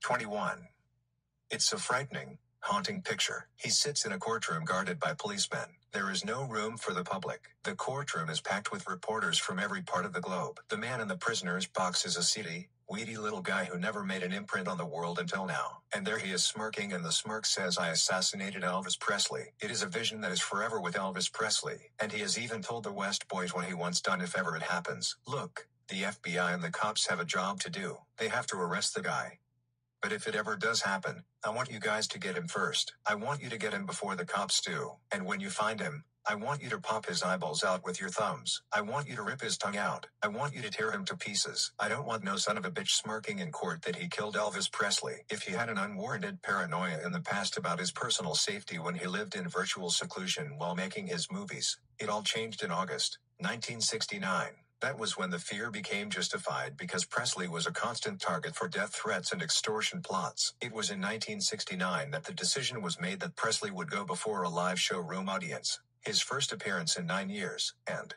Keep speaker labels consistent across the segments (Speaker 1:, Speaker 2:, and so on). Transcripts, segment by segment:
Speaker 1: 21. It's a frightening, haunting picture. He sits in a courtroom guarded by policemen. There is no room for the public. The courtroom is packed with reporters from every part of the globe. The man in the prisoner's box is a seedy, weedy little guy who never made an imprint on the world until now. And there he is smirking, and the smirk says, "I assassinated Elvis Presley." It is a vision that is forever with Elvis Presley. And he has even told the West Boys what he wants done if ever it happens. Look, the FBI and the cops have a job to do. They have to arrest the guy. But if it ever does happen, I want you guys to get him first. I want you to get him before the cops do. And when you find him, I want you to pop his eyeballs out with your thumbs. I want you to rip his tongue out. I want you to tear him to pieces. I don't want no son of a bitch smirking in court that he killed Elvis Presley. If he had an unwarranted paranoia in the past about his personal safety when he lived in virtual seclusion while making his movies, it all changed in August 1969. That was when the fear became justified because Presley was a constant target for death threats and extortion plots. It was in 1969 that the decision was made that Presley would go before a live showroom audience, his first appearance in 9 years, and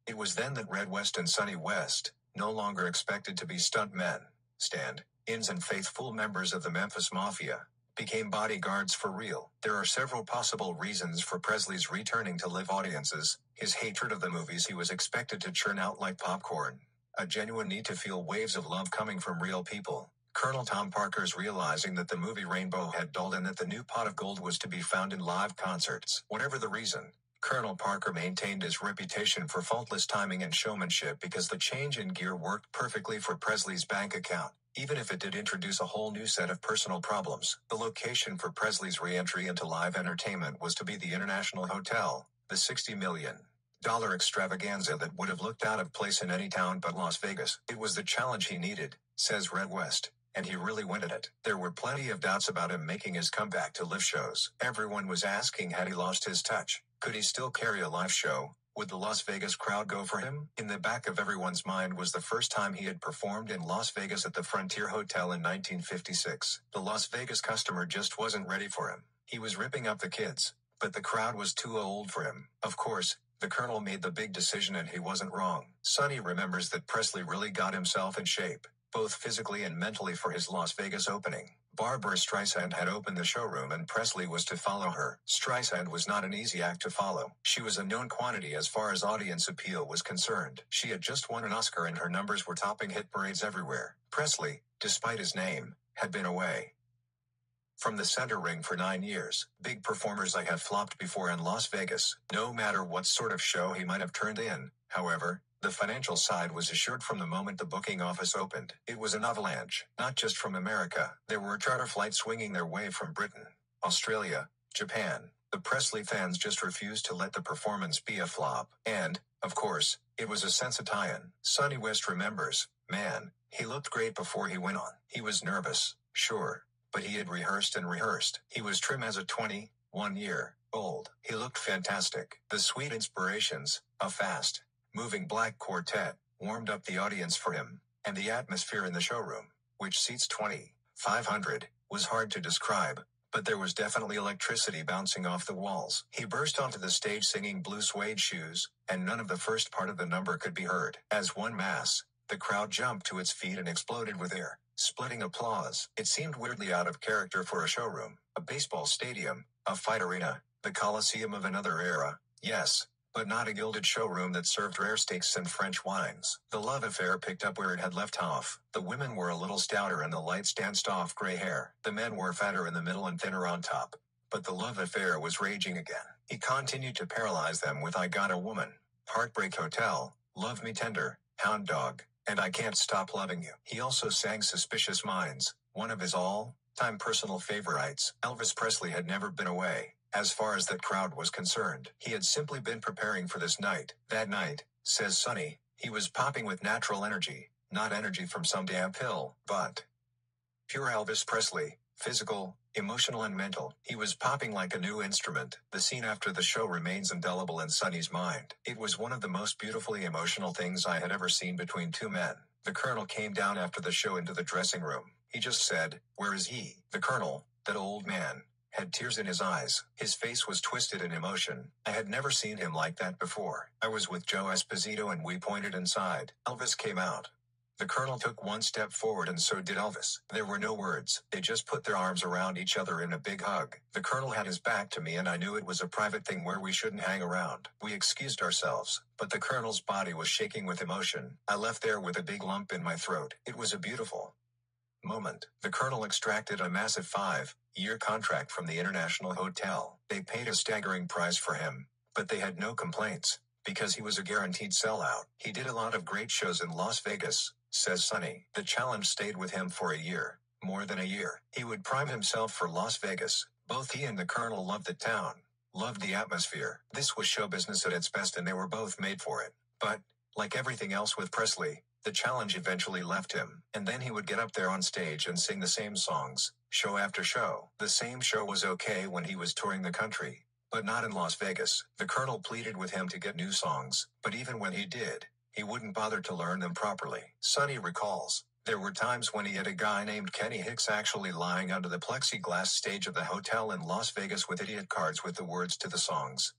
Speaker 1: it was then that Red West and Sonny West, no longer expected to be stuntmen, stand-ins and faithful members of the Memphis Mafia, became bodyguards for real. There are several possible reasons for Presley's returning to live audiences: his hatred of the movies he was expected to churn out like popcorn, a genuine need to feel waves of love coming from real people, Colonel Tom Parker's realizing that the movie Rainbow had dulled and that the new pot of gold was to be found in live concerts. Whatever the reason, Colonel Parker maintained his reputation for faultless timing and showmanship because the change in gear worked perfectly for Presley's bank account. Even if it did introduce a whole new set of personal problems. The location for Presley's re-entry into live entertainment was to be the International Hotel, the $60 million extravaganza that would have looked out of place in any town but Las Vegas. It was the challenge he needed, says Red West, and he really went at it. There were plenty of doubts about him making his comeback to live shows. Everyone was asking, had he lost his touch? Could he still carry a live show? Would the Las Vegas crowd go for him? In the back of everyone's mind was the first time he had performed in Las Vegas at the Frontier Hotel in 1956. The Las Vegas customer just wasn't ready for him. He was ripping up the kids, but the crowd was too old for him. Of course, the Colonel made the big decision and he wasn't wrong. Sonny remembers that Presley really got himself in shape, both physically and mentally, for his Las Vegas opening. Barbra Streisand had opened the showroom and Presley was to follow her. Streisand was not an easy act to follow. She was a known quantity as far as audience appeal was concerned. She had just won an Oscar and her numbers were topping hit parades everywhere. Presley, despite his name, had been away from the center ring for 9 years. Big performers like have flopped before in Las Vegas, no matter what sort of show he might have turned in. However, the financial side was assured from the moment the booking office opened. It was an avalanche, not just from America. There were charter flights swinging their way from Britain, Australia, Japan. The Presley fans just refused to let the performance be a flop. And, of course, it was a sense of tie-in. Sonny West remembers, man, he looked great before he went on. He was nervous, sure, but he had rehearsed and rehearsed. He was trim as a 21-year-old. He looked fantastic. The sweet inspirations, a fast moving black quartet, warmed up the audience for him, and the atmosphere in the showroom, which seats 2,500, was hard to describe, but there was definitely electricity bouncing off the walls. He burst onto the stage singing Blue Suede Shoes, and none of the first part of the number could be heard. As one mass, the crowd jumped to its feet and exploded with air, splitting applause. It seemed weirdly out of character for a showroom, a baseball stadium, a fight arena, the Coliseum of another era, yes, but not a gilded showroom that served rare steaks and French wines. The love affair picked up where it had left off. The women were a little stouter and the lights danced off gray hair. The men were fatter in the middle and thinner on top. But the love affair was raging again. He continued to paralyze them with I Got a Woman, Heartbreak Hotel, Love Me Tender, Hound Dog, and I Can't Stop Loving You. He also sang Suspicious Minds, one of his all-time personal favorites. Elvis Presley had never been away. As far as that crowd was concerned, he had simply been preparing for this night. That night, says Sonny, he was popping with natural energy, not energy from some damn pill, but pure Elvis Presley, physical, emotional and mental. He was popping like a new instrument. The scene after the show remains indelible in Sonny's mind. It was one of the most beautifully emotional things I had ever seen between two men. The Colonel came down after the show into the dressing room. He just said, "Where is he?" The Colonel, that old man, had tears in his eyes. His face was twisted in emotion. I had never seen him like that before. I was with Joe Esposito and we pointed inside. Elvis came out. The Colonel took one step forward and so did Elvis. There were no words. They just put their arms around each other in a big hug. The Colonel had his back to me and I knew it was a private thing where we shouldn't hang around. We excused ourselves, but the Colonel's body was shaking with emotion. I left there with a big lump in my throat. It was a beautiful moment. The Colonel extracted a massive 5-year contract from the International Hotel. They paid a staggering price for him, but they had no complaints, because he was a guaranteed sellout. He did a lot of great shows in Las Vegas, says Sonny. The challenge stayed with him for a year, more than a year. He would prime himself for Las Vegas. Both he and the Colonel loved the town, loved the atmosphere. This was show business at its best and they were both made for it. But, like everything else with Presley, the challenge eventually left him, and then he would get up there on stage and sing the same songs, show after show. The same show was okay when he was touring the country, but not in Las Vegas. The Colonel pleaded with him to get new songs, but even when he did, he wouldn't bother to learn them properly. Sonny recalls, there were times when he had a guy named Kenny Hicks actually lying under the plexiglass stage of the hotel in Las Vegas with idiot cards with the words to the songs.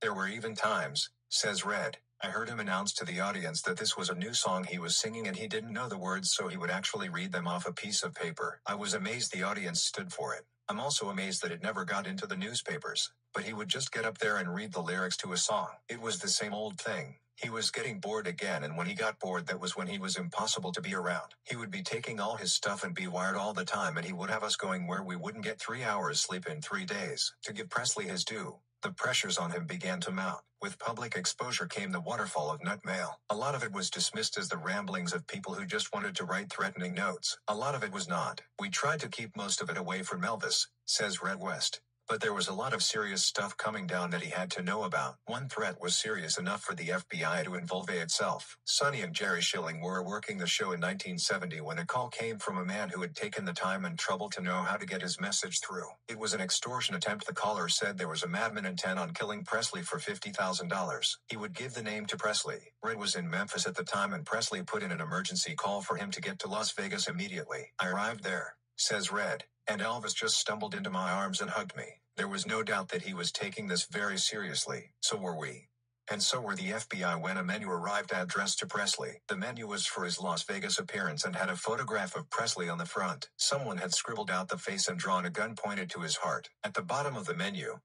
Speaker 1: There were even times, says Red, I heard him announce to the audience that this was a new song he was singing and he didn't know the words, so he would actually read them off a piece of paper. I was amazed the audience stood for it. I'm also amazed that it never got into the newspapers, but he would just get up there and read the lyrics to a song. It was the same old thing. He was getting bored again, and when he got bored, that was when he was impossible to be around. He would be taking all his stuff and be wired all the time, and he would have us going where we wouldn't get 3 hours sleep in 3 days. To give Presley his due, the pressures on him began to mount. With public exposure came the waterfall of nut mail. A lot of it was dismissed as the ramblings of people who just wanted to write threatening notes. A lot of it was not. We tried to keep most of it away from Elvis, says Red West. But there was a lot of serious stuff coming down that he had to know about. One threat was serious enough for the FBI to involve itself. Sonny and Jerry Schilling were working the show in 1970 when a call came from a man who had taken the time and trouble to know how to get his message through. It was an extortion attempt. The caller said there was a madman intent on killing Presley for $50,000. He would give the name to Presley. Red was in Memphis at the time and Presley put in an emergency call for him to get to Las Vegas immediately. I arrived there, says Red, and Elvis just stumbled into my arms and hugged me. There was no doubt that he was taking this very seriously. So were we. And so were the FBI when a menu arrived addressed to Presley. The menu was for his Las Vegas appearance and had a photograph of Presley on the front. Someone had scribbled out the face and drawn a gun pointed to his heart. At the bottom of the menu,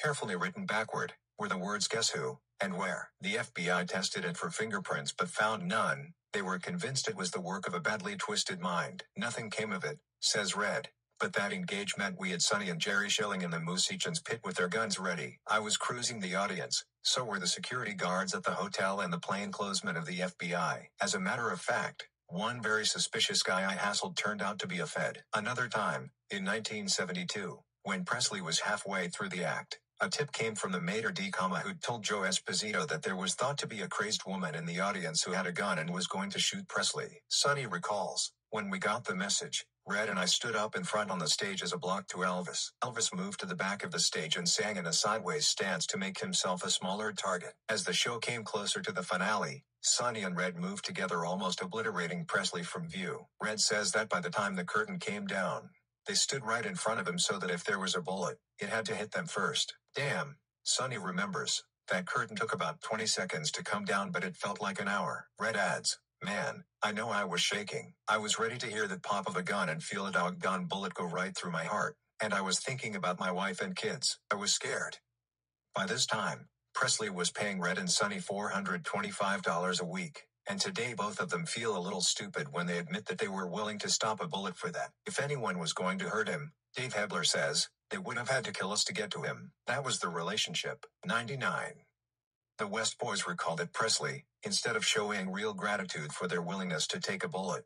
Speaker 1: carefully written backward, were the words "Guess who?" and "Where?" The FBI tested it for fingerprints but found none. They were convinced it was the work of a badly twisted mind. Nothing came of it, says Red. But that engagement we had Sonny and Jerry Schilling in the Musicians pit with their guns ready. I was cruising the audience, so were the security guards at the hotel and the plainclothesmen of the FBI. As a matter of fact, one very suspicious guy I hassled turned out to be a Fed. Another time, in 1972, when Presley was halfway through the act, a tip came from the maitre d' who'd told Joe Esposito that there was thought to be a crazed woman in the audience who had a gun and was going to shoot Presley. Sonny recalls, when we got the message, Red and I stood up in front on the stage as a block to Elvis. Elvis moved to the back of the stage and sang in a sideways stance to make himself a smaller target. As the show came closer to the finale, Sonny and Red moved together, almost obliterating Presley from view. Red says that by the time the curtain came down, they stood right in front of him so that if there was a bullet, it had to hit them first. Damn, Sonny remembers, that curtain took about 20 seconds to come down but it felt like an hour. Red adds, man, I know I was shaking. I was ready to hear the pop of a gun and feel a doggone bullet go right through my heart. And I was thinking about my wife and kids. I was scared. By this time, Presley was paying Red and Sonny $425 a week. And today both of them feel a little stupid when they admit that they were willing to stop a bullet for that. If anyone was going to hurt him, Dave Hebler says, they would have had to kill us to get to him. That was the relationship. 99. The West Boys recalled that Presley, instead of showing real gratitude for their willingness to take a bullet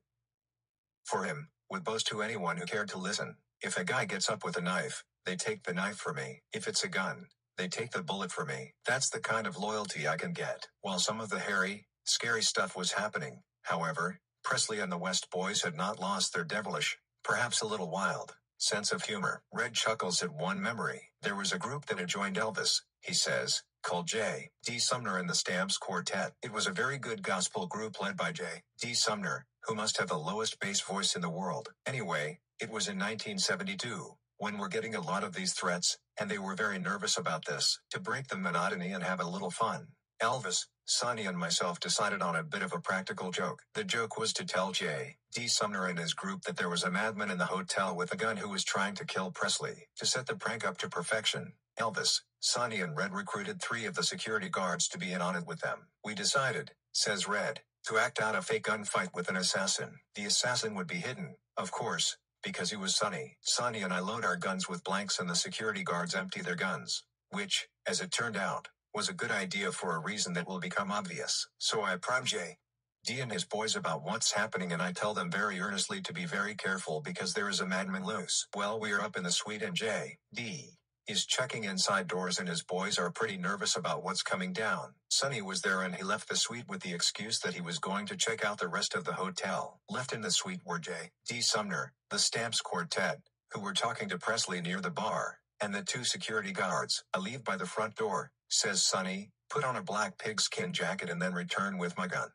Speaker 1: for him, would boast to anyone who cared to listen, if a guy gets up with a knife, they take the knife for me. If it's a gun, they take the bullet for me. That's the kind of loyalty I can get. While some of the hairy, scary stuff was happening, however, Presley and the West Boys had not lost their devilish, perhaps a little wild, sense of humor. Red chuckles at one memory. There was a group that had joined Elvis, he says, called J. D. Sumner and the Stamps Quartet. It was a very good gospel group led by J. D. Sumner, who must have the lowest bass voice in the world. Anyway, it was in 1972, when we're getting a lot of these threats, and they were very nervous about this. To break the monotony and have a little fun, Elvis, Sonny and myself decided on a bit of a practical joke. The joke was to tell J.D. Sumner and his group that there was a madman in the hotel with a gun who was trying to kill Presley. To set the prank up to perfection, Elvis, Sonny and Red recruited 3 of the security guards to be in on it with them. We decided, says Red, to act out a fake gunfight with an assassin. The assassin would be hidden, of course, because he was Sonny. Sonny and I load our guns with blanks and the security guards empty their guns, which, as it turned out, was a good idea for a reason that will become obvious. So I prime J.D. and his boys about what's happening and I tell them very earnestly to be very careful because there is a madman loose. Well, we are up in the suite and J.D. is checking inside doors and his boys are pretty nervous about what's coming down. Sonny was there and he left the suite with the excuse that he was going to check out the rest of the hotel. Left in the suite were J.D. Sumner, the Stamps Quartet, who were talking to Presley near the bar, and the 2 security guards. I leave by the front door, says Sonny, put on a black pigskin jacket and then return with my gun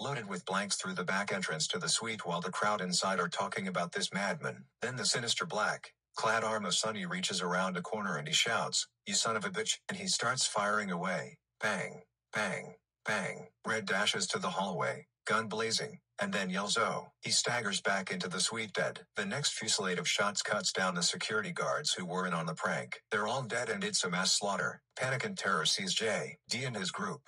Speaker 1: loaded with blanks through the back entrance to the suite while the crowd inside are talking about this madman. Then the sinister black-clad arm of Sonny reaches around a corner and he shouts, "You son of a bitch," and he starts firing away. Bang, bang, bang. Red dashes to the hallway, gun blazing, and then yells "Oh." He staggers back into the suite dead. The next fusillade of shots cuts down the security guards who were in on the prank. They're all dead and it's a mass slaughter. Panic and terror seize J.D. and his group.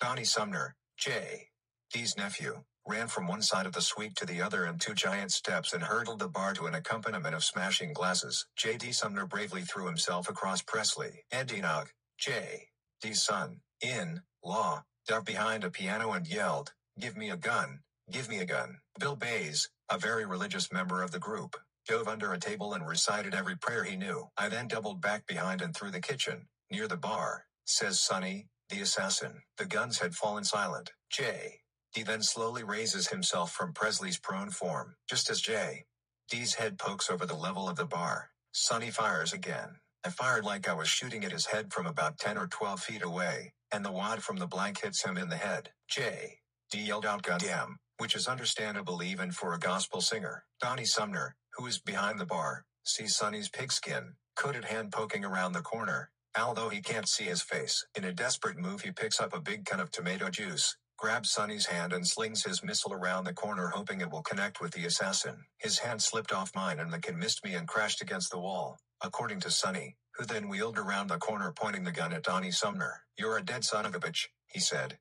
Speaker 1: Donnie Sumner, J.D.'s nephew, ran from one side of the suite to the other in 2 giant steps and hurdled the bar to an accompaniment of smashing glasses. J.D. Sumner bravely threw himself across Presley. Ed Enoch, J.D.'s son-in-law, dove behind a piano and yelled, "Give me a gun, give me a gun." Bill Bays, a very religious member of the group, dove under a table and recited every prayer he knew. I then doubled back behind and through the kitchen, near the bar, says Sonny, the assassin. The guns had fallen silent. J.D. then slowly raises himself from Presley's prone form. Just as J.D.'s head pokes over the level of the bar, Sonny fires again. I fired like I was shooting at his head from about 10 or 12 feet away, and the wad from the blank hits him in the head. J.D. yelled out "Goddamn," which is understandable even for a gospel singer. Donnie Sumner, who is behind the bar, sees Sonny's pigskin-coated hand poking around the corner, although he can't see his face. In a desperate move he picks up a big can of tomato juice, grabs Sonny's hand and slings his missile around the corner hoping it will connect with the assassin. His hand slipped off mine and the can missed me and crashed against the wall, according to Sonny, who then wheeled around the corner pointing the gun at Donnie Sumner. "You're a dead son of a bitch," he said.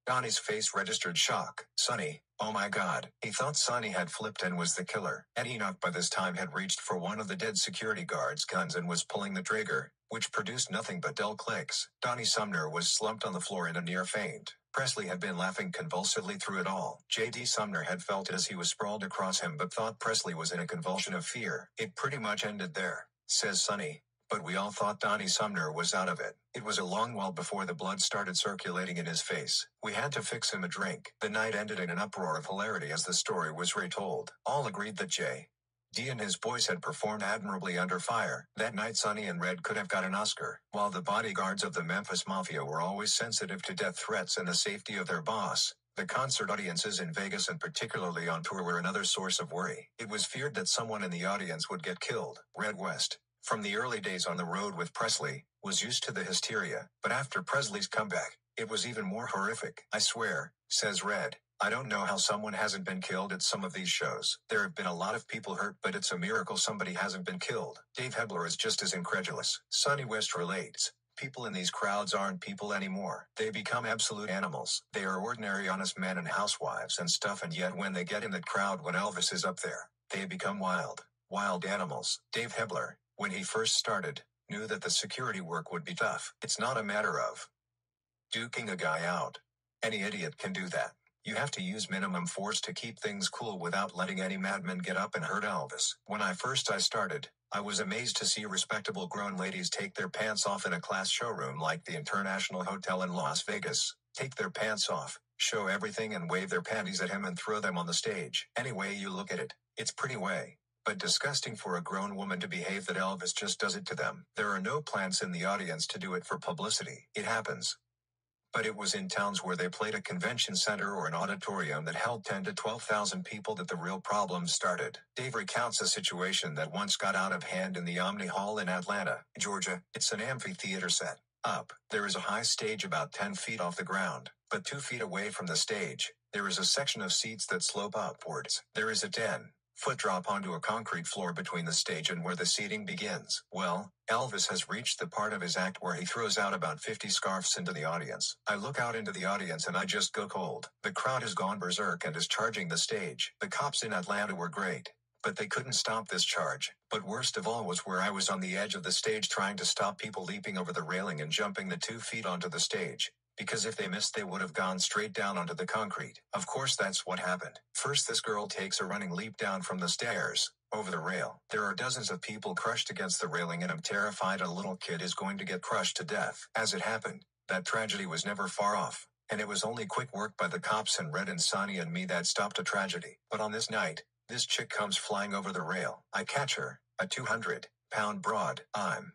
Speaker 1: Donnie's face registered shock. Sonny, oh my God. He thought Sonny had flipped and was the killer. Ed Enoch by this time had reached for one of the dead security guards' guns and was pulling the trigger, which produced nothing but dull clicks. Donnie Sumner was slumped on the floor in a near faint. Presley had been laughing convulsively through it all. J.D. Sumner had felt it as he was sprawled across him but thought Presley was in a convulsion of fear. "It pretty much ended there," says Sonny. But we all thought Donnie Sumner was out of it. It was a long while before the blood started circulating in his face. We had to fix him a drink. The night ended in an uproar of hilarity as the story was retold. All agreed that J.D. and his boys had performed admirably under fire. That night Sonny and Red could have got an Oscar. While the bodyguards of the Memphis Mafia were always sensitive to death threats and the safety of their boss, the concert audiences in Vegas and particularly on tour were another source of worry. It was feared that someone in the audience would get killed. Red West, from the early days on the road with Presley, was used to the hysteria, but after Presley's comeback, it was even more horrific. "I swear," says Red, "I don't know how someone hasn't been killed at some of these shows. There have been a lot of people hurt, but it's a miracle somebody hasn't been killed." Dave Hebler is just as incredulous. Sonny West relates, "People in these crowds aren't people anymore. They become absolute animals. They are ordinary honest men and housewives and stuff, and yet when they get in that crowd when Elvis is up there, they become wild animals." Dave Hebler, when he first started, knew that the security work would be tough. It's not a matter of duking a guy out. Any idiot can do that. You have to use minimum force to keep things cool without letting any madman get up and hurt Elvis. When I started, I was amazed to see respectable grown ladies take their pants off in a class showroom like the International Hotel in Las Vegas. Take their pants off, show everything and wave their panties at him and throw them on the stage. Any way you look at it, it's pretty way. But disgusting for a grown woman to behave that Elvis just does it to them. There are no plants in the audience to do it for publicity. It happens. But it was in towns where they played a convention center or an auditorium that held 10 to 12,000 people that the real problem started. Dave recounts a situation that once got out of hand in the Omni Hall in Atlanta, Georgia. It's an amphitheater set. Up, there is a high stage about 10 feet off the ground, but 2 feet away from the stage, there is a section of seats that slope upwards. There is a 10-foot drop onto a concrete floor between the stage and where the seating begins. Well, Elvis has reached the part of his act where he throws out about 50 scarves into the audience. I look out into the audience and I just go cold. The crowd has gone berserk and is charging the stage. The cops in Atlanta were great, but they couldn't stop this charge. But worst of all was where I was on the edge of the stage trying to stop people leaping over the railing and jumping the 2 feet onto the stage. Because if they missed they would have gone straight down onto the concrete. Of course that's what happened. First this girl takes a running leap down from the stairs, over the rail. There are dozens of people crushed against the railing and I'm terrified a little kid is going to get crushed to death. As it happened, that tragedy was never far off, and it was only quick work by the cops and Red and Sonny and me that stopped a tragedy. But on this night, this chick comes flying over the rail. I catch her, a 200-pound broad. I'm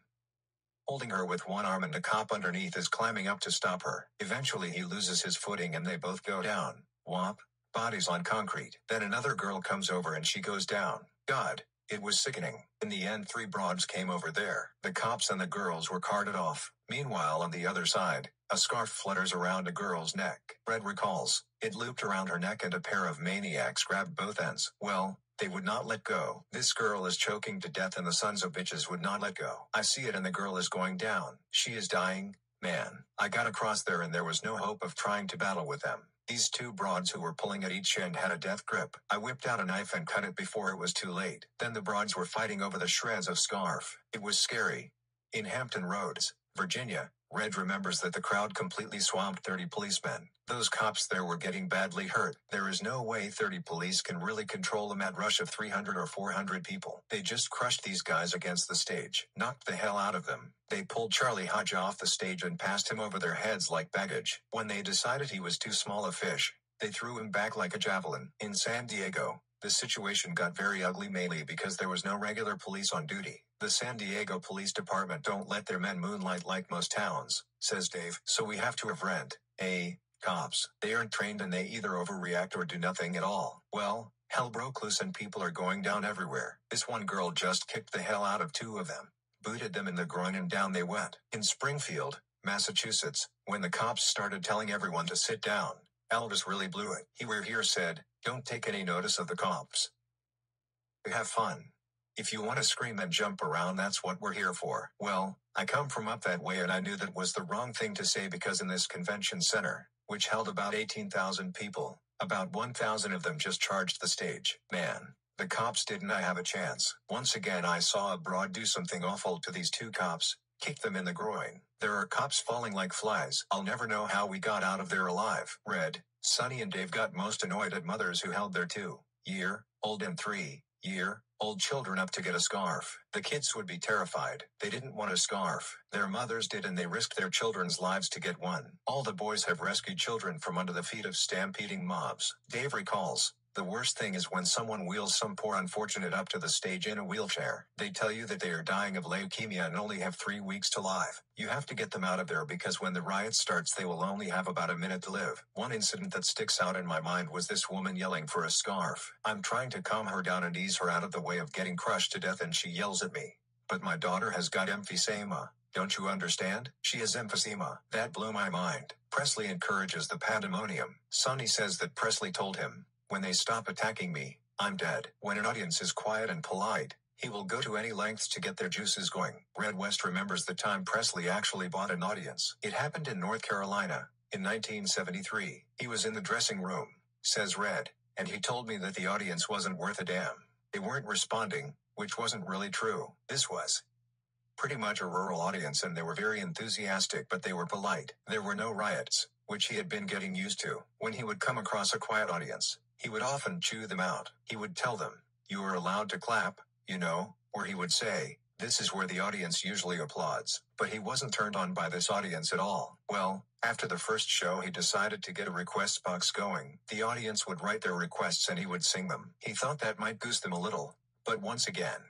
Speaker 1: holding her with one arm and a cop underneath is climbing up to stop her. Eventually he loses his footing and they both go down. Whomp. Bodies on concrete. Then another girl comes over and she goes down. God, it was sickening. In the end 3 broads came over there. The cops and the girls were carted off. Meanwhile on the other side, a scarf flutters around a girl's neck. Red recalls, it looped around her neck and a pair of maniacs grabbed both ends. Well, they would not let go. This girl is choking to death and the sons of bitches would not let go. I see it and the girl is going down. She is dying. Man, I got across there and there was no hope of trying to battle with them. These 2 broads who were pulling at each end had a death grip. I whipped out a knife and cut it before it was too late. Then the broads were fighting over the shreds of scarf. It was scary. In Hampton Roads, Virginia, Red remembers that the crowd completely swamped 30 policemen. Those cops there were getting badly hurt. There is no way 30 police can really control a mad rush of 300 or 400 people. They just crushed these guys against the stage, knocked the hell out of them. They pulled Charlie Hodge off the stage and passed him over their heads like baggage. When they decided he was too small a fish, they threw him back like a javelin. In San Diego, the situation got very ugly mainly because there was no regular police on duty. The San Diego Police Department don't let their men moonlight like most towns, says Dave. So we have to have cops. They aren't trained and they either overreact or do nothing at all. Well, hell broke loose and people are going down everywhere. This one girl just kicked the hell out of 2 of them, booted them in the groin and down they went. In Springfield, Massachusetts, when the cops started telling everyone to sit down, Elvis really blew it. We're here said, don't take any notice of the cops. Have fun. If you want to scream and jump around that's what we're here for. Well, I come from up that way and I knew that was the wrong thing to say because in this convention center, which held about 18,000 people, about 1,000 of them just charged the stage. Man, the cops didn't have a chance. Once again I saw a broad do something awful to these 2 cops, kick them in the groin. There are cops falling like flies. I'll never know how we got out of there alive. Red, Sonny and Dave got most annoyed at mothers who held their 2-year-old and 3-year-old children up to get a scarf. The kids would be terrified. They didn't want a scarf. Their mothers did and they risked their children's lives to get one. All the boys have rescued children from under the feet of stampeding mobs. Dave recalls, the worst thing is when someone wheels some poor unfortunate up to the stage in a wheelchair. They tell you that they are dying of leukemia and only have 3 weeks to live. You have to get them out of there because when the riot starts they will only have about a minute to live. One incident that sticks out in my mind was this woman yelling for a scarf. I'm trying to calm her down and ease her out of the way of getting crushed to death and she yells at me, but my daughter has got emphysema. Don't you understand? She has emphysema. That blew my mind. Presley encourages the pandemonium. Sonny says that Presley told him, when they stop attacking me, I'm dead. When an audience is quiet and polite, he will go to any lengths to get their juices going. Red West remembers the time Presley actually bought an audience. It happened in North Carolina, in 1973. He was in the dressing room, says Red, and he told me that the audience wasn't worth a damn. They weren't responding, which wasn't really true. This was pretty much a rural audience and they were very enthusiastic but they were polite. There were no riots, which he had been getting used to. When he would come across a quiet audience, he would often chew them out. He would tell them, you are allowed to clap, you know, or he would say, this is where the audience usually applauds. But he wasn't turned on by this audience at all. Well, after the first show he decided to get a request box going. The audience would write their requests and he would sing them. He thought that might goose them a little. But once again,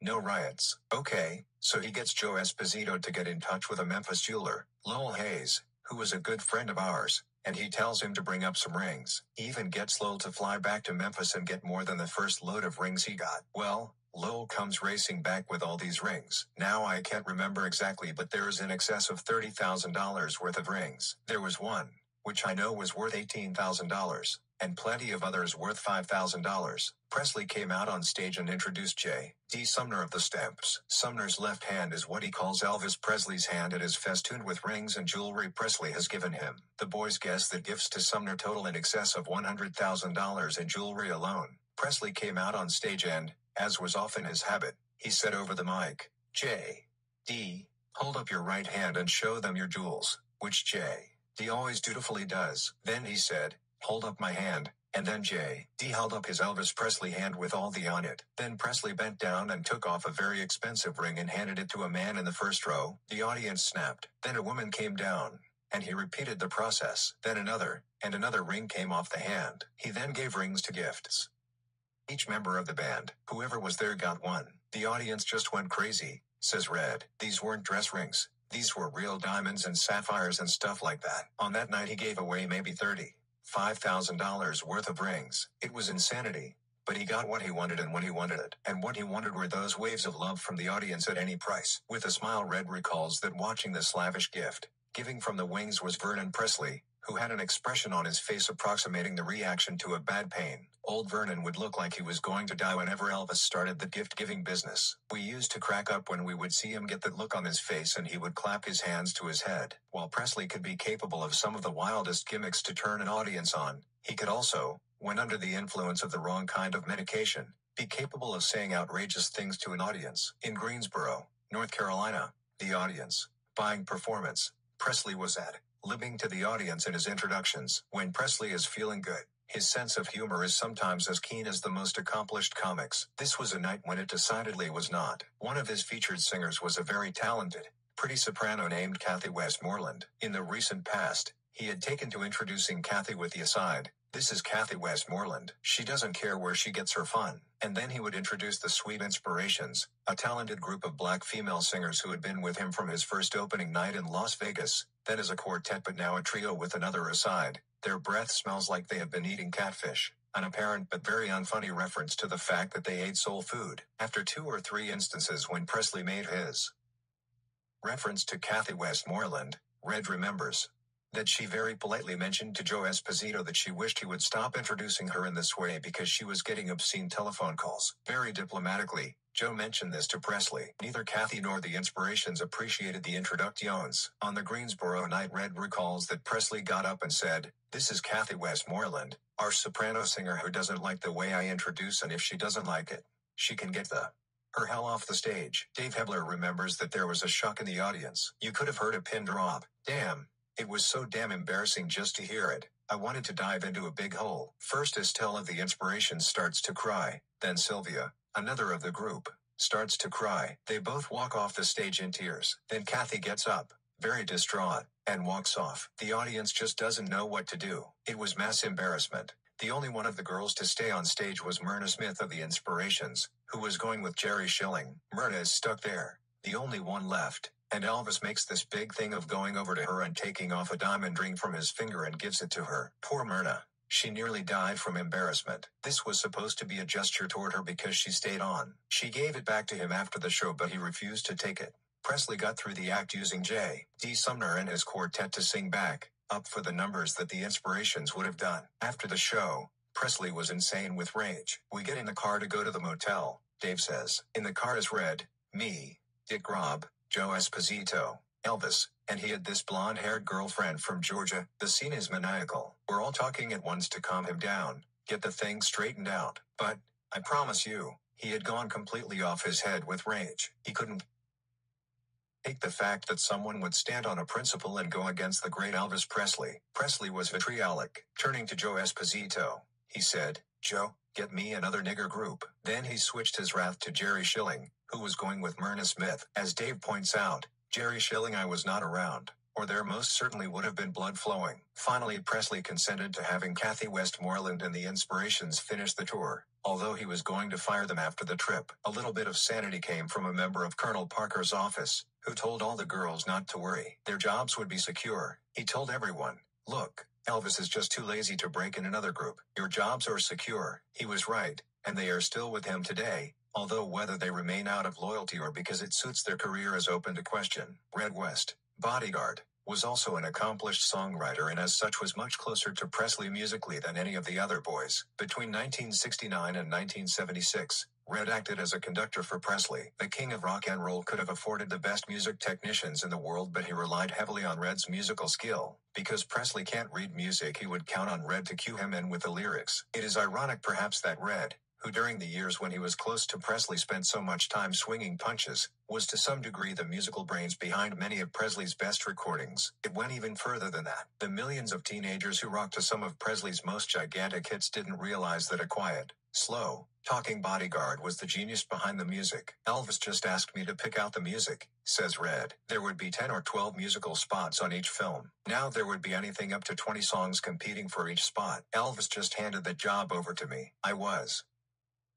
Speaker 1: no riots. Okay, so he gets Joe Esposito to get in touch with a Memphis jeweler, Lowell Hayes, who was a good friend of ours, and he tells him to bring up some rings. He even gets Lowell to fly back to Memphis and get more than the first load of rings he got. Well, Lowell comes racing back with all these rings. Now I can't remember exactly, but there is in excess of $30,000 worth of rings. There was one, which I know was worth $18,000, and plenty of others worth $5,000. Presley came out on stage and introduced J. D. Sumner of the Stamps. Sumner's left hand is what he calls Elvis Presley's hand. It is festooned with rings and jewelry Presley has given him. The boys guess that gifts to Sumner total in excess of $100,000 in jewelry alone. Presley came out on stage and, as was often his habit, he said over the mic, "J. D. hold up your right hand and show them your jewels," which J. D. always dutifully does. Then he said, "Hold up my hand," and then J. D. held up his Elvis Presley hand with all the on it. Then Presley bent down and took off a very expensive ring and handed it to a man in the first row. The audience snapped. Then a woman came down, and he repeated the process. Then another, and another ring came off the hand. He then gave rings to gifts. Each member of the band, whoever was there, got one. The audience just went crazy, says Red. These weren't dress rings. These were real diamonds and sapphires and stuff like that. On that night he gave away maybe $35,000 worth of rings. It was insanity. But he got what he wanted and when he wanted it. And what he wanted were those waves of love from the audience at any price. With a smile, Red recalls that watching this lavish gift giving from the wings was Vernon Presley, who had an expression on his face approximating the reaction to a bad pain. Old Vernon would look like he was going to die whenever Elvis started the gift-giving business. We used to crack up when we would see him get that look on his face and he would clap his hands to his head. While Presley could be capable of some of the wildest gimmicks to turn an audience on, he could also, when under the influence of the wrong kind of medication, be capable of saying outrageous things to an audience. In Greensboro, North Carolina, the audience buying performance Presley was at, living to the audience in his introductions. When Presley is feeling good, his sense of humor is sometimes as keen as the most accomplished comics. This was a night when it decidedly was not. One of his featured singers was a very talented, pretty soprano named Kathy Westmoreland. In the recent past, he had taken to introducing Kathy with the aside, "This is Kathy Westmoreland. She doesn't care where she gets her fun." And then he would introduce the Sweet Inspirations, a talented group of black female singers who had been with him from his first opening night in Las Vegas, then as a quartet but now a trio with another aside. Their breath smells like they have been eating catfish, an apparent but very unfunny reference to the fact that they ate soul food. After 2 or 3 instances when Presley made his reference to Kathy Westmoreland, Red remembers that she very politely mentioned to Joe Esposito that she wished he would stop introducing her in this way because she was getting obscene telephone calls. Very diplomatically, Joe mentioned this to Presley. Neither Kathy nor the Inspirations appreciated the introductions. On the Greensboro night, Red recalls that Presley got up and said, "This is Kathy Westmoreland, our soprano singer who doesn't like the way I introduce, and if she doesn't like it, she can get her hell off the stage." Dave Hebler remembers that there was a shock in the audience. You could have heard a pin drop. Damn. It was so damn embarrassing just to hear it. I wanted to dive into a big hole. First Estelle of the Inspirations starts to cry, then Sylvia, another of the group, starts to cry. They both walk off the stage in tears. Then Kathy gets up, very distraught, and walks off. The audience just doesn't know what to do. It was mass embarrassment. The only one of the girls to stay on stage was Myrna Smith of the Inspirations, who was going with Jerry Schilling. Myrna is stuck there, the only one left. And Elvis makes this big thing of going over to her and taking off a diamond ring from his finger and gives it to her. Poor Myrna. She nearly died from embarrassment. This was supposed to be a gesture toward her because she stayed on. She gave it back to him after the show, but he refused to take it. Presley got through the act using J. D. Sumner and his quartet to sing back up for the numbers that the Inspirations would have done. After the show, Presley was insane with rage. We get in the car to go to the motel, Dave says. In the car is Red, me, Dick Robb, Joe Esposito, Elvis, and he had this blonde-haired girlfriend from Georgia. The scene is maniacal. We're all talking at once to calm him down, get the thing straightened out. But, I promise you, he had gone completely off his head with rage. He couldn't take the fact that someone would stand on a principle and go against the great Elvis Presley. Presley was vitriolic. Turning to Joe Esposito, he said, "Joe, get me another nigger group." Then he switched his wrath to Jerry Schilling, who was going with Myrna Smith. As Dave points out, Jerry Schilling I was not around, or there most certainly would have been blood flowing. Finally, Presley consented to having Kathy Westmoreland and the Inspirations finish the tour, although he was going to fire them after the trip. A little bit of sanity came from a member of Colonel Parker's office, who told all the girls not to worry. Their jobs would be secure. He told everyone, "Look, Elvis is just too lazy to break in another group. Your jobs are secure." He was right, and they are still with him today, although whether they remain out of loyalty or because it suits their career is open to question. Red West, Bodyguard, was also an accomplished songwriter and as such was much closer to Presley musically than any of the other boys. Between 1969 and 1976, Red acted as a conductor for Presley. The king of rock and roll could have afforded the best music technicians in the world, but he relied heavily on Red's musical skill. Because Presley can't read music, he would count on Red to cue him in with the lyrics. It is ironic perhaps that Red, who during the years when he was close to Presley spent so much time swinging punches, was to some degree the musical brains behind many of Presley's best recordings. It went even further than that. The millions of teenagers who rocked to some of Presley's most gigantic hits didn't realize that a quiet, slow, talking bodyguard was the genius behind the music. Elvis just asked me to pick out the music, says Red. There would be 10 or 12 musical spots on each film. Now there would be anything up to 20 songs competing for each spot. Elvis just handed the job over to me. I was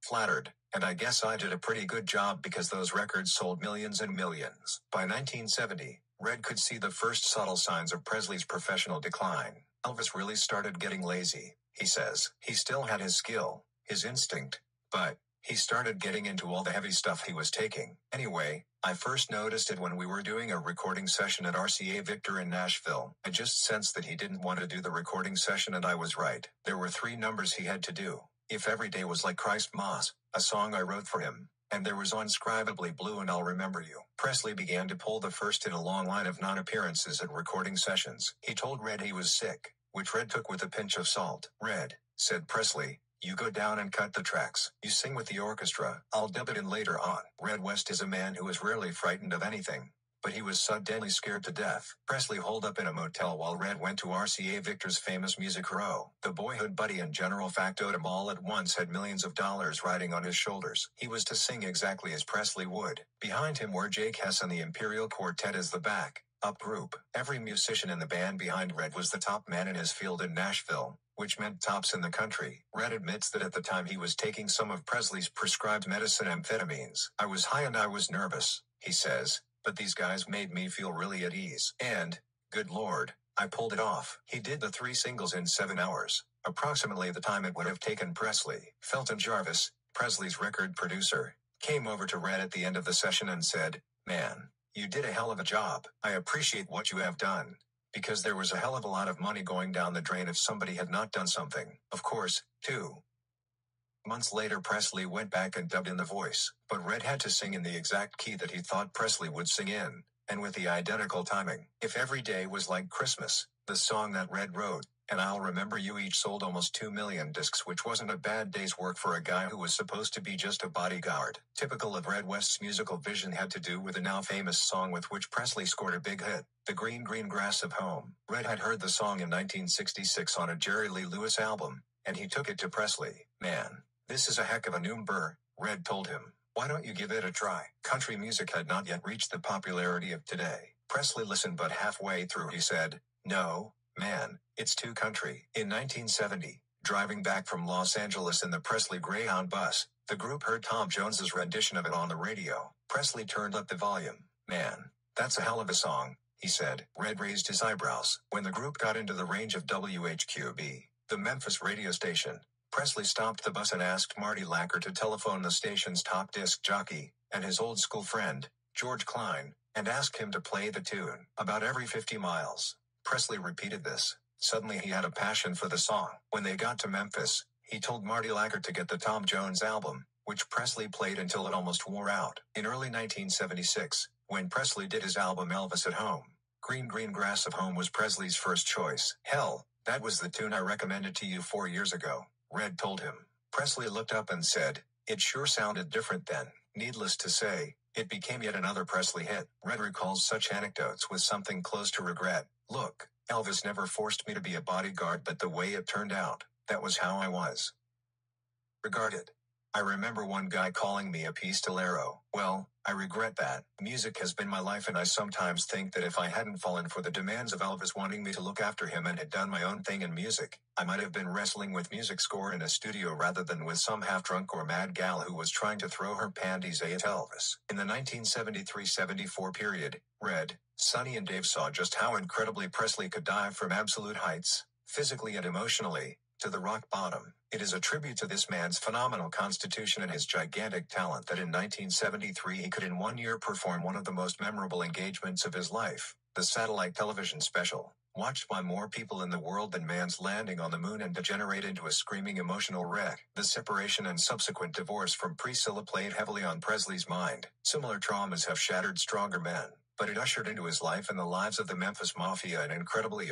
Speaker 1: flattered, and I guess I did a pretty good job because those records sold millions and millions. By 1970, Red could see the first subtle signs of Presley's professional decline. Elvis really started getting lazy, he says. He still had his skill, his instinct, but he started getting into all the heavy stuff he was taking. Anyway, I first noticed it when we were doing a recording session at RCA Victor in Nashville. I just sensed that he didn't want to do the recording session, and I was right. There were 3 numbers he had to do. If Every Day Was Like Christ Moss, a song I wrote for him, and there was Unscribably Blue and I'll Remember You. Presley began to pull the first in a long line of non-appearances at recording sessions. He told Red he was sick, which Red took with a pinch of salt. Red, said Presley, you go down and cut the tracks. You sing with the orchestra. I'll dub it in later on. Red West is a man who is rarely frightened of anything, but he was suddenly scared to death. Presley holed up in a motel while Red went to RCA Victor's famous Music Row. The boyhood buddy and general factotum all at once had millions of dollars riding on his shoulders. He was to sing exactly as Presley would. Behind him were Jake Hess and the Imperial Quartet as the back-up group. Every musician in the band behind Red was the top man in his field in Nashville, which meant tops in the country. Red admits that at the time he was taking some of Presley's prescribed medicine, amphetamines. I was high and I was nervous, he says, but these guys made me feel really at ease. And, good Lord, I pulled it off. He did the 3 singles in 7 hours, approximately the time it would have taken Presley. Felton Jarvis, Presley's record producer, came over to Red at the end of the session and said, "Man, you did a hell of a job. I appreciate what you have done. Because there was a hell of a lot of money going down the drain if somebody had not done something." Of course, 2 months later Presley went back and dubbed in the voice, but Red had to sing in the exact key that he thought Presley would sing in, and with the identical timing. If Every Day Was Like Christmas, the song that Red wrote, and I'll Remember You each sold almost 2 million discs, which wasn't a bad day's work for a guy who was supposed to be just a bodyguard. Typical of Red West's musical vision had to do with a now famous song with which Presley scored a big hit, The Green Green Grass of Home. Red had heard the song in 1966 on a Jerry Lee Lewis album, and he took it to Presley. "Man, this is a heck of a number," Red told him. "Why don't you give it a try?" Country music had not yet reached the popularity of today. Presley listened, but halfway through he said, "No, man, it's too country." In 1970, driving back from Los Angeles in the Presley Greyhound bus, the group heard Tom Jones's rendition of it on the radio. Presley turned up the volume. "Man, that's a hell of a song," he said. Red raised his eyebrows. When the group got into the range of WHQB, the Memphis radio station, Presley stopped the bus and asked Marty Lacker to telephone the station's top disc jockey, and his old school friend, George Klein, and ask him to play the tune. About every 50 miles. Presley repeated this. Suddenly he had a passion for the song. When they got to Memphis, he told Marty Lacker to get the Tom Jones album, which Presley played until it almost wore out. In early 1976, when Presley did his album Elvis at Home, Green Green Grass of Home was Presley's first choice. "Hell, that was the tune I recommended to you 4 years ago," Red told him. Presley looked up and said, "It sure sounded different then." Needless to say, it became yet another Presley hit. Red recalls such anecdotes with something close to regret. "Look, Elvis never forced me to be a bodyguard, but the way it turned out, that was how I was regarded. I remember one guy calling me a pistolero. Well, I regret that. Music has been my life, and I sometimes think that if I hadn't fallen for the demands of Elvis wanting me to look after him and had done my own thing in music, I might have been wrestling with music score in a studio rather than with some half-drunk or mad gal who was trying to throw her panties at Elvis." In the 1973-74 period, Red, Sonny and Dave saw just how incredibly Presley could dive from absolute heights, physically and emotionally, to the rock bottom. It is a tribute to this man's phenomenal constitution and his gigantic talent that in 1973 he could in 1 year perform one of the most memorable engagements of his life, the satellite television special, watched by more people in the world than man's landing on the moon and degenerate into a screaming emotional wreck. The separation and subsequent divorce from Priscilla played heavily on Presley's mind. Similar traumas have shattered stronger men, but it ushered into his life and the lives of the Memphis Mafia an incredible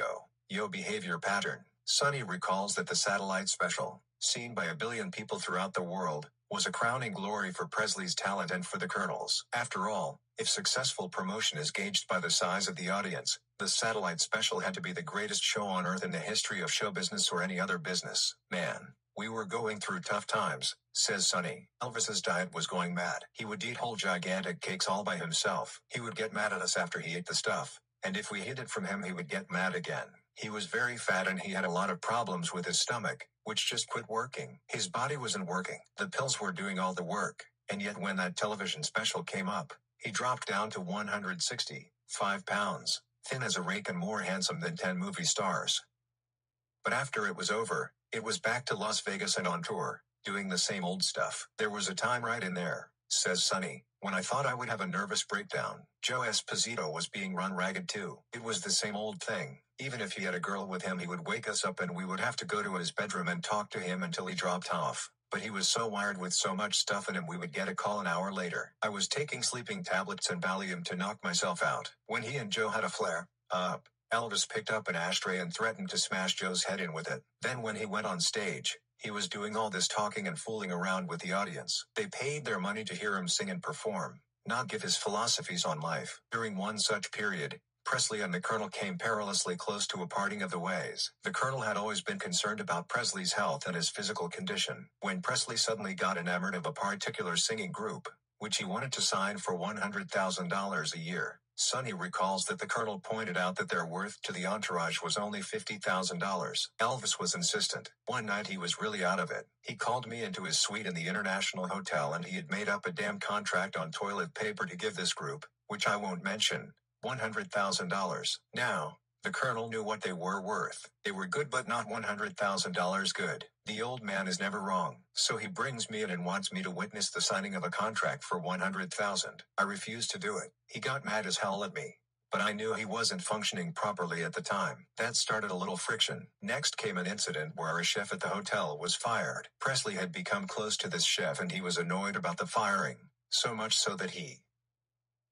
Speaker 1: yo behavior pattern. Sonny recalls that the satellite special, seen by a billion people throughout the world, was a crowning glory for Presley's talent and for the Colonel's. After all, if successful promotion is gauged by the size of the audience, the satellite special had to be the greatest show on earth in the history of show business or any other business. Man, we were going through tough times, says Sonny. Elvis's diet was going mad. He would eat whole gigantic cakes all by himself. He would get mad at us after he ate the stuff, and if we hid it from him he would get mad again. He was very fat and he had a lot of problems with his stomach, which just quit working. His body wasn't working. The pills were doing all the work, and yet when that television special came up, he dropped down to 165 pounds, thin as a rake and more handsome than 10 movie stars. But after it was over, it was back to Las Vegas and on tour, doing the same old stuff. There was a time right in there, says Sonny, when I thought I would have a nervous breakdown. Joe Esposito was being run ragged too. It was the same old thing. Even if he had a girl with him he would wake us up and we would have to go to his bedroom and talk to him until he dropped off. But he was so wired with so much stuff in him we would get a call an hour later. I was taking sleeping tablets and Valium to knock myself out. When he and Joe had a flare up, Elvis picked up an ashtray and threatened to smash Joe's head in with it. Then when he went on stage, he was doing all this talking and fooling around with the audience. They paid their money to hear him sing and perform, not give his philosophies on life. During one such period, Presley and the Colonel came perilously close to a parting of the ways. The Colonel had always been concerned about Presley's health and his physical condition. When Presley suddenly got enamored of a particular singing group, which he wanted to sign for $100,000 a year, Sonny recalls that the Colonel pointed out that their worth to the entourage was only $50,000. Elvis was insistent. One night he was really out of it. He called me into his suite in the International Hotel and he had made up a damn contract on toilet paper to give this group, which I won't mention, $100,000. Now, the Colonel knew what they were worth. They were good but not $100,000 good. The old man is never wrong. So he brings me in and wants me to witness the signing of a contract for $100,000. I refused to do it. He got mad as hell at me. But I knew he wasn't functioning properly at the time. That started a little friction. Next came an incident where a chef at the hotel was fired. Presley had become close to this chef and he was annoyed about the firing. So much so that he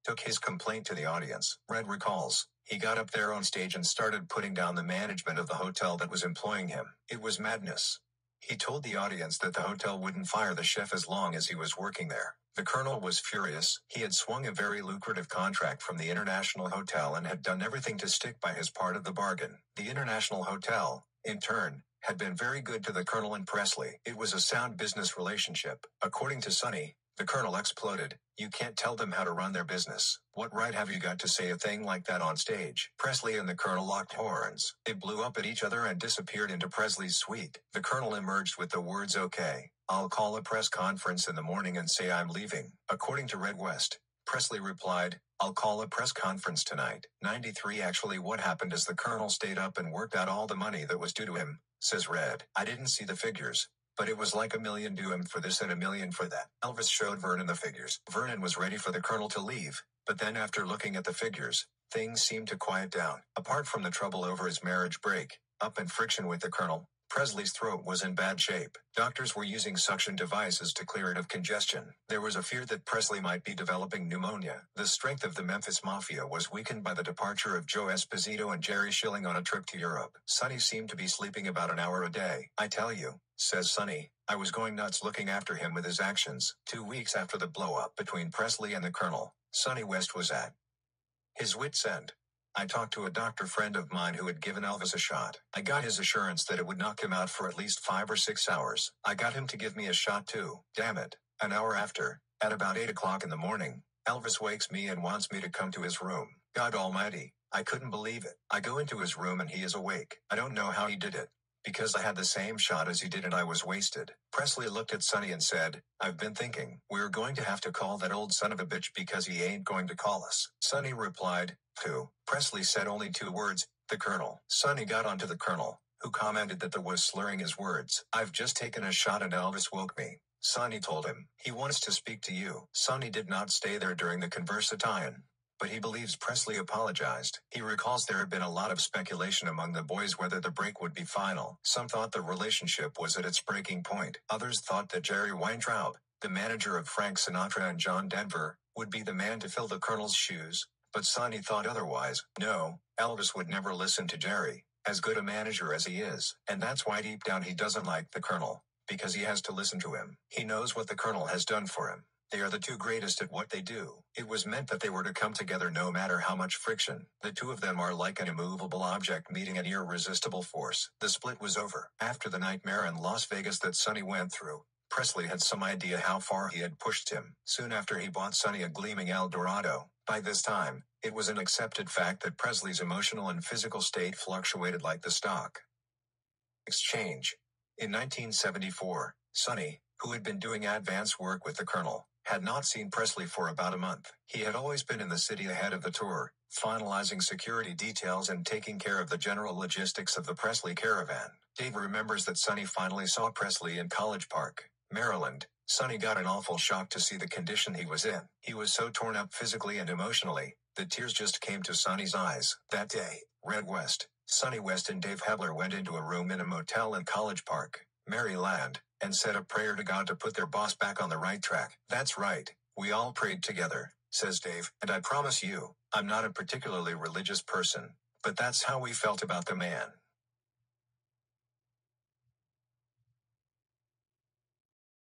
Speaker 1: took his complaint to the audience. Red recalls, he got up there on stage and started putting down the management of the hotel that was employing him. It was madness. He told the audience that the hotel wouldn't fire the chef as long as he was working there. The Colonel was furious. He had swung a very lucrative contract from the International Hotel and had done everything to stick by his part of the bargain. The International Hotel, in turn, had been very good to the Colonel and Presley. It was a sound business relationship. According to Sonny, the Colonel exploded. You can't tell them how to run their business. What right have you got to say a thing like that on stage? Presley and the Colonel locked horns. They blew up at each other and disappeared into Presley's suite. The Colonel emerged with the words, "Okay, I'll call a press conference in the morning and say I'm leaving." According to Red West, Presley replied, "I'll call a press conference tonight." 93 Actually what happened is the Colonel stayed up and worked out all the money that was due to him, says Red. I didn't see the figures, but it was like $1 million due him for this and $1 million for that. Elvis showed Vernon the figures. Vernon was ready for the Colonel to leave, but then after looking at the figures, things seemed to quiet down. Apart from the trouble over his marriage break up and friction with the Colonel, Presley's throat was in bad shape. Doctors were using suction devices to clear it of congestion. There was a fear that Presley might be developing pneumonia. The strength of the Memphis Mafia was weakened by the departure of Joe Esposito and Jerry Schilling on a trip to Europe. Sonny seemed to be sleeping about an hour a day. I tell you, says Sonny, I was going nuts looking after him with his actions. 2 weeks after the blow-up between Presley and the Colonel, Sonny West was at his wit's end. I talked to a doctor friend of mine who had given Elvis a shot. I got his assurance that it would knock him out for at least 5 or 6 hours. I got him to give me a shot too. Damn it. An hour after, at about 8 o'clock in the morning, Elvis wakes me and wants me to come to his room. God almighty, I couldn't believe it. I go into his room and he is awake. I don't know how he did it, because I had the same shot as he did and I was wasted. Presley looked at Sonny and said, I've been thinking, we're going to have to call that old son of a bitch because he ain't going to call us. Sonny replied, who? Presley said only 2 words, the Colonel. Sonny got onto the Colonel, who commented that was slurring his words. "I've just taken a shot and Elvis woke me," Sonny told him. "He wants to speak to you." Sonny did not stay there during the conversation, but he believes Presley apologized. He recalls there had been a lot of speculation among the boys whether the break would be final. Some thought the relationship was at its breaking point. Others thought that Jerry Weintraub, the manager of Frank Sinatra and John Denver, would be the man to fill the Colonel's shoes, but Sonny thought otherwise. No, Elvis would never listen to Jerry, as good a manager as he is, and that's why deep down he doesn't like the Colonel, because he has to listen to him. He knows what the Colonel has done for him. They are the two greatest at what they do. It was meant that they were to come together no matter how much friction. The two of them are like an immovable object meeting an irresistible force. The split was over. After the nightmare in Las Vegas that Sonny went through, Presley had some idea how far he had pushed him. Soon after he bought Sonny a gleaming Eldorado. By this time, it was an accepted fact that Presley's emotional and physical state fluctuated like the stock exchange. In 1974, Sonny, who had been doing advance work with the Colonel, had not seen Presley for about a month. He had always been in the city ahead of the tour, finalizing security details and taking care of the general logistics of the Presley caravan. Dave remembers that Sonny finally saw Presley in College Park, Maryland. Sonny got an awful shock to see the condition he was in. He was so torn up physically and emotionally, the tears just came to Sonny's eyes. That day, Red West, Sonny West and Dave Hebler went into a room in a motel in College Park, Maryland, and said a prayer to God to put their boss back on the right track. "That's right, we all prayed together," says Dave, "and I promise you, I'm not a particularly religious person, but that's how we felt about the man.